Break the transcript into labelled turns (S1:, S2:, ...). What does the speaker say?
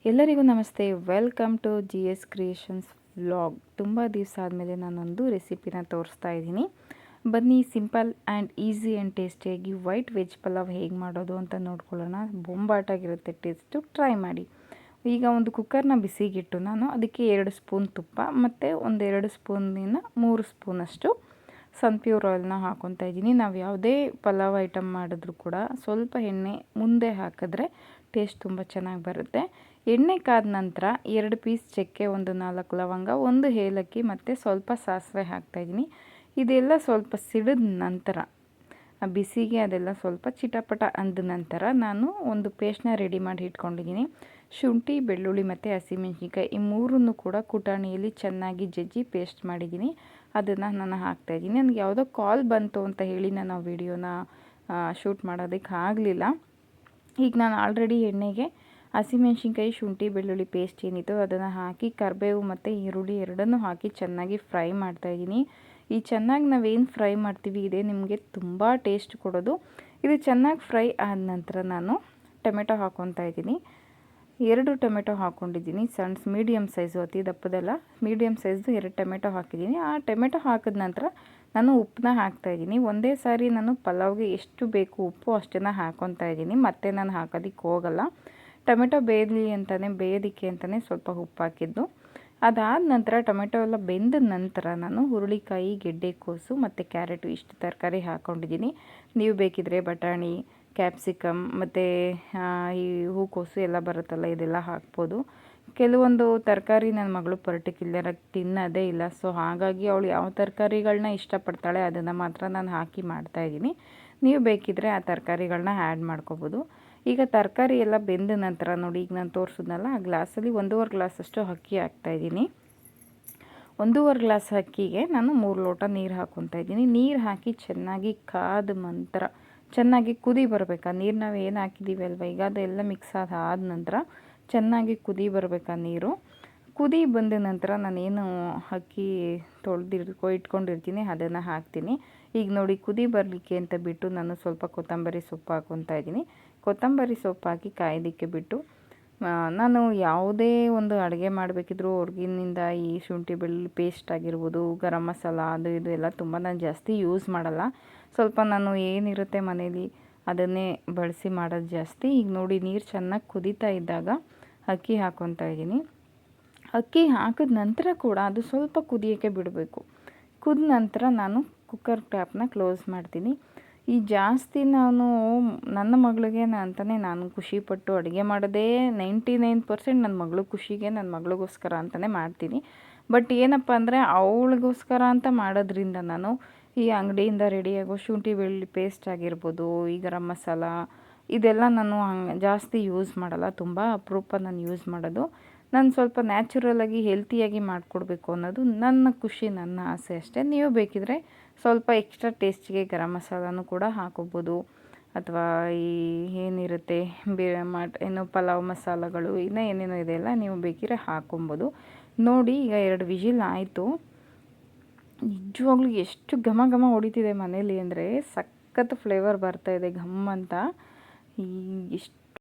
S1: ಎಲ್ಲರಿಗೂ ನಮಸ್ತೆ. Welcome to G S creations vlog. ತುಂಬ ದಿವಸ ಆದಮೇಲೆ ನಾನೊಂದು ರೆಸಿಪಿನ ತೋರಿಸ್ತಾ ಇದ್ದೀನಿ. ಬನ್ನಿ, ಸಿಂಪಲ್ ಆ್ಯಂಡ್ ಈಸಿ ಆ್ಯಂಡ್ ಟೇಸ್ಟಿಯಾಗಿ ವೈಟ್ ವೆಜ್ ಪಲಾವ್ ಹೇಗೆ ಮಾಡೋದು ಅಂತ ನೋಡ್ಕೊಳ್ಳೋಣ. ಬೊಂಬಾಟಾಗಿರುತ್ತೆ ಟೇಸ್ಟು. ಟ್ರೈ ಮಾಡಿ. ಈಗ ಒಂದು ಕುಕ್ಕರ್ನ ಬಿಸಿಗಿಟ್ಟು ನಾನು ಅದಕ್ಕೆ 2 ಸ್ಪೂನ್ ತುಪ್ಪ ಮತ್ತು 1-2 ಸ್ಪೂನಿನ 3 ಸ್ಪೂನಷ್ಟು ಸನ್ಪ್ಯೂರ್ ಆಯಿಲ್ನ ಹಾಕ್ಕೊತಾ ಇದ್ದೀನಿ. ನಾವು ಯಾವುದೇ ಪಲಾವ್ ಐಟಮ್ ಮಾಡಿದ್ರೂ ಕೂಡ ಸ್ವಲ್ಪ ಎಣ್ಣೆ ಮುಂದೆ ಹಾಕಿದ್ರೆ ಟೇಸ್ಟ್ ತುಂಬ ಚೆನ್ನಾಗಿ ಬರುತ್ತೆ. ಎಣ್ಣೆ ಕಾದ ನಂತರ 2 ಪೀಸ್ ಚಕ್ಕೆ, 4 ಲವಂಗ, 1 ಏಲಕ್ಕಿ ಮತ್ತು ಸ್ವಲ್ಪ ಸಾಸಿವೆ ಹಾಕ್ತಾಯಿದ್ದೀನಿ. ಇದೆಲ್ಲ ಸ್ವಲ್ಪ ಸಿಡಿದ ನಂತರ ಬಿಸಿಗೆ ಅದೆಲ್ಲ ಸ್ವಲ್ಪ ಚಿಟಪಟ ಅಂದ ನಂತರ ನಾನು ಒಂದು ಪೇಸ್ಟ್ನ ರೆಡಿ ಮಾಡಿ ಇಟ್ಕೊಂಡಿದ್ದೀನಿ. ಶುಂಠಿ, ಬೆಳ್ಳುಳ್ಳಿ ಮತ್ತು ಹಸಿಮೆಣಸಿನ್ಕಾಯಿ ಈ ಮೂರನ್ನು ಕೂಡ ಕುಟಾಣಿಯಲ್ಲಿ ಚೆನ್ನಾಗಿ ಜಜ್ಜಿ ಪೇಸ್ಟ್ ಮಾಡಿದ್ದೀನಿ. ಅದನ್ನು ನಾನು ಹಾಕ್ತಾಯಿದ್ದೀನಿ. ನನಗೆ ಯಾವುದೋ ಕಾಲ್ ಬಂತು ಅಂತ ಹೇಳಿ ನಾನು ಆ ವಿಡಿಯೋನ ಶೂಟ್ ಮಾಡೋದಕ್ಕೆ ಆಗಲಿಲ್ಲ. ಈಗ ನಾನು ಆಲ್ರೆಡಿ ಎಣ್ಣೆಗೆ ಹಸಿಮೆಣಸಿನ್ಕಾಯಿ, ಶುಂಠಿ, ಬೆಳ್ಳುಳ್ಳಿ ಪೇಸ್ಟ್ ಏನಿತ್ತು ಅದನ್ನು ಹಾಕಿ ಕರಿಬೇವು ಮತ್ತು ಈರುಳ್ಳಿ ಎರಡನ್ನೂ ಹಾಕಿ ಚೆನ್ನಾಗಿ ಫ್ರೈ ಮಾಡ್ತಾಯಿದ್ದೀನಿ. ಈ ಚೆನ್ನಾಗಿ ನಾವೇನು ಫ್ರೈ ಮಾಡ್ತೀವಿ ಇದೇ ನಿಮಗೆ ತುಂಬ ಟೇಸ್ಟ್ ಕೊಡೋದು. ಇದು ಚೆನ್ನಾಗಿ ಫ್ರೈ ಆದ ನಂತರ ನಾನು ಟೊಮೆಟೊ ಹಾಕ್ಕೊತಾ ಇದ್ದೀನಿ. 2 ಟೊಮೆಟೊ ಹಾಕ್ಕೊಂಡಿದ್ದೀನಿ. ಮೀಡಿಯಮ್ ಸೈಜು, ಅತಿ ದಪ್ಪದಲ್ಲ, ಮೀಡಿಯಮ್ ಸೈಜ್ದು 2 ಟೊಮೆಟೊ ಹಾಕಿದ್ದೀನಿ. ಆ ಟೊಮೆಟೊ ಹಾಕಿದ ನಂತರ ನಾನು ಉಪ್ಪನ್ನ ಹಾಕ್ತಾಯಿದ್ದೀನಿ. ಒಂದೇ ಸಾರಿ ನಾನು ಪಲಾವ್ಗೆ ಎಷ್ಟು ಬೇಕು ಉಪ್ಪು ಅಷ್ಟನ್ನು ಹಾಕ್ಕೊತಾ ಇದ್ದೀನಿ. ಮತ್ತೆ ನಾನು ಹಾಕೋದಕ್ಕೆ ಹೋಗಲ್ಲ. ಟೊಮೆಟೊ ಬೇಯೋದಕ್ಕೆ ಅಂತಲೇ ಸ್ವಲ್ಪ ಉಪ್ಪು ಹಾಕಿದ್ದು. ಅದಾದ ನಂತರ ಟೊಮೆಟೊ ಎಲ್ಲ ಬೆಂದ ನಂತರ ನಾನು ಹುರುಳಿಕಾಯಿ, ಗೆಡ್ಡೆಕೋಸು ಮತ್ತು ಕ್ಯಾರೆಟು ಇಷ್ಟು ತರಕಾರಿ ಹಾಕ್ಕೊಂಡಿದ್ದೀನಿ. ನೀವು ಬೇಕಿದ್ರೆ ಬಟಾಣಿ, ಕ್ಯಾಪ್ಸಿಕಮ್ ಮತ್ತು ಈ ಹೂಕೋಸು ಎಲ್ಲ ಬರುತ್ತಲ್ಲ ಇದೆಲ್ಲ ಹಾಕ್ಬೋದು. ಕೆಲವೊಂದು ತರಕಾರಿ ನನ್ನ ಮಗಳು ಪರ್ಟಿಕ್ಯುಲರಾಗಿ ತಿನ್ನೋದೇ ಇಲ್ಲ. ಸೊ ಹಾಗಾಗಿ ಅವಳು ಯಾವ ತರಕಾರಿಗಳನ್ನ ಇಷ್ಟಪಡ್ತಾಳೆ ಅದನ್ನು ಮಾತ್ರ ನಾನು ಹಾಕಿ ಮಾಡ್ತಾಯಿದ್ದೀನಿ. ನೀವು ಬೇಕಿದ್ರೆ ಆ ತರಕಾರಿಗಳನ್ನ ಆ್ಯಡ್ ಮಾಡ್ಕೋಬೋದು. ಈಗ ತರಕಾರಿ ಎಲ್ಲ ಬೆಂದ ನಂತರ ನೋಡಿ, ಈಗ ನಾನು ತೋರಿಸಿದ್ನಲ್ಲ ಆ ಗ್ಲಾಸಲ್ಲಿ 1.5 ಗ್ಲಾಸಷ್ಟು ಅಕ್ಕಿ ಹಾಕ್ತಾಯಿದ್ದೀನಿ. 1.5 ಗ್ಲಾಸ್ ಅಕ್ಕಿಗೆ ನಾನು 3 ಲೋಟ ನೀರು ಹಾಕ್ಕೊತಾ ಇದ್ದೀನಿ. ನೀರು ಹಾಕಿ ಚೆನ್ನಾಗಿ ಕಾದ ನಂತರ ಚೆನ್ನಾಗಿ ಕುದಿ ಬರಬೇಕು. ಆ ನೀರು ನಾವು ಏನು ಹಾಕಿದ್ದೀವಿ ಅಲ್ವ, ಈಗ ಅದೆಲ್ಲ ಮಿಕ್ಸ್ ಆದ ನಂತರ ಚೆನ್ನಾಗಿ ಕುದಿ ಬರಬೇಕು. ನೀರು ಕುದಿ ಬಂದ ನಂತರ ನಾನೇನು ಅಕ್ಕಿ ಇಟ್ಕೊಂಡಿರ್ತೀನಿ ಅದನ್ನು ಹಾಕ್ತೀನಿ. ಈಗ ನೋಡಿ, ಕುದಿ ಬರಲಿಕ್ಕೆ ಅಂತ ಬಿಟ್ಟು ನಾನು ಸ್ವಲ್ಪ ಕೊತ್ತಂಬರಿ ಸೊಪ್ಪು ಹಾಕ್ಕೊತಾ ಇದ್ದೀನಿ. ಕೊತ್ತಂಬರಿ ಸೊಪ್ಪು ಹಾಕಿ ಕಾಯೋದಕ್ಕೆ ಬಿಟ್ಟು ನಾನು ಯಾವುದೇ ಒಂದು ಅಡುಗೆ ಮಾಡಬೇಕಿದ್ರೂ ಹೊರಗಿನಿಂದ ಈ ಶುಂಠಿ ಬೆಳ್ಳುಳ್ಳಿ ಪೇಸ್ಟ್ ಆಗಿರ್ಬೋದು, ಗರಂ ಮಸಾಲ ಅದು ಇದು ಎಲ್ಲ ತುಂಬ ನಾನು ಜಾಸ್ತಿ ಯೂಸ್ ಮಾಡಲ್ಲ. ಸ್ವಲ್ಪ ನಾನು ಏನಿರುತ್ತೆ ಮನೇಲಿ ಅದನ್ನೇ ಬಳಸಿ ಮಾಡೋದು ಜಾಸ್ತಿ. ಈಗ ನೋಡಿ, ನೀರು ಚೆನ್ನಾಗಿ ಕುದೀತಾ ಇದ್ದಾಗ ಅಕ್ಕಿ ಹಾಕ್ಕೊತಾ ಇದ್ದೀನಿ. ಅಕ್ಕಿ ಹಾಕಿದ ನಂತರ ಕೂಡ ಅದು ಸ್ವಲ್ಪ ಕುದಿಯೋಕ್ಕೆ ಬಿಡಬೇಕು. ಕುದ ನಂತರ ನಾನು ಕುಕ್ಕರ್ ಟ್ಯಾಪ್ನ ಕ್ಲೋಸ್ ಮಾಡ್ತೀನಿ. ಈ ಜಾಸ್ತಿ ನಾನು ನನ್ನ ಮಗಳಿಗೆ ಅಂತಲೇ ನಾನು ಖುಷಿಪಟ್ಟು ಅಡುಗೆ ಮಾಡೋದೇ 99% ನನ್ನ ಮಗಳು ಖುಷಿಗೆ, ನನ್ನ ಮಗಳಿಗೋಸ್ಕರ ಅಂತಲೇ ಮಾಡ್ತೀನಿ. ಬಟ್ ಏನಪ್ಪ ಅಂದರೆ ಅವಳಿಗೋಸ್ಕರ ಅಂತ ಮಾಡೋದ್ರಿಂದ ನಾನು ಈ ಅಂಗಡಿಯಿಂದ ರೆಡಿಯಾಗೋ ಶುಂಠಿ ಬೆಳ್ಳುಳ್ಳಿ ಪೇಸ್ಟ್ ಆಗಿರ್ಬೋದು, ಈ ಗರಂ ಮಸಾಲ ಇದೆಲ್ಲ ನಾನು ಜಾಸ್ತಿ ಯೂಸ್ ಮಾಡಲ್ಲ. ತುಂಬ ಅಪರೂಪ ನಾನು ಯೂಸ್ ಮಾಡೋದು. ನಾನು ಸ್ವಲ್ಪ ನ್ಯಾಚುರಲಾಗಿ ಹೆಲ್ತಿಯಾಗಿ ಮಾಡಿಕೊಡ್ಬೇಕು ಅನ್ನೋದು ನನ್ನ ಖುಷಿ, ನನ್ನ ಆಸೆ ಅಷ್ಟೇ. ನೀವು ಬೇಕಿದ್ರೆ ಸ್ವಲ್ಪ ಎಕ್ಸ್ಟ್ರಾ ಟೇಸ್ಟಿಗೆ ಗರಂ ಮಸಾಲನೂ ಕೂಡ ಹಾಕೋಬೋದು. ಅಥವಾ ಈ ಏನಿರುತ್ತೆ ಏನು ಪಲಾವ್ ಮಸಾಲಗಳು ಇನ್ನೂ ಏನೇನೋ ಇದೆಯಲ್ಲ, ನೀವು ಬೇಕಿದ್ರೆ ಹಾಕೊಬೋದು. ನೋಡಿ, ಈಗ 2 ವಿಜಿಲ್ ಆಯಿತು. ನಿಜವಾಗ್ಲೂ ಎಷ್ಟು ಘಮ ಘಮ ಹೊಡಿತಿದೆ ಮನೇಲಿ ಅಂದರೆ ಸಖತ್ ಫ್ಲೇವರ್ ಬರ್ತಾಯಿದೆ ಘಮ್ ಅಂತ. ಎಷ್ಟು